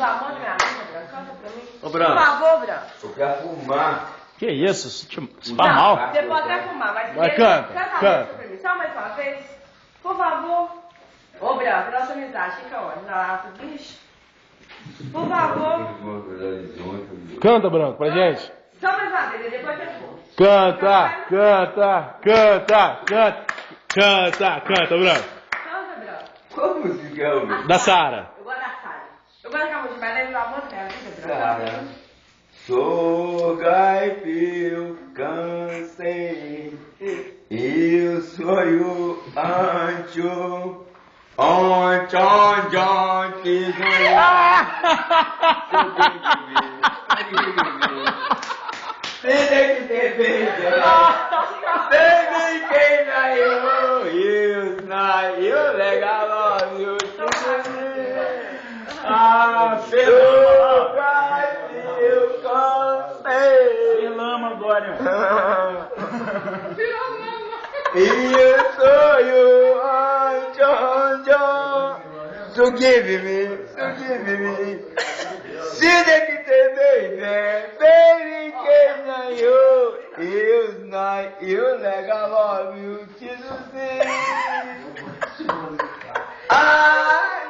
Pelo amor de minha vida, Branco, canta pra mim. Ô, Branco. Por favor, Branco. Eu quero fumar. Que isso? Você tá mal? Você pode até fumar, mas Vai, canta, a canta. música pra mim. Só mais uma vez. Por favor. Ô, Branco, nossa amizade, fica onde? Na lata, bicho. Por favor. Canta, Branco, pra gente. Só mais uma vez, depois eu vou. Canta, canta, canta, canta, canta, canta, Branco. Canta, Branco. Qual música é o Da Sara. Eu gosto da Sara. Eu gosto daquela música, mas lembra do amor dela, Branco. Sara? Sou gaipio, cansei. Eu sonho ancho. Onde que tem que ter quem na eu legal, eu pelo eu cansei. Lama agora. E eu sonho so give me. See the baby, can you legal love you, Jesus.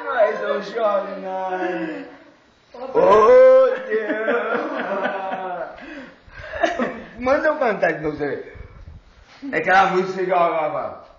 Nós não choramos. Oh, Deus. Manda eu cantar de novo. É aquela música que eu gravava.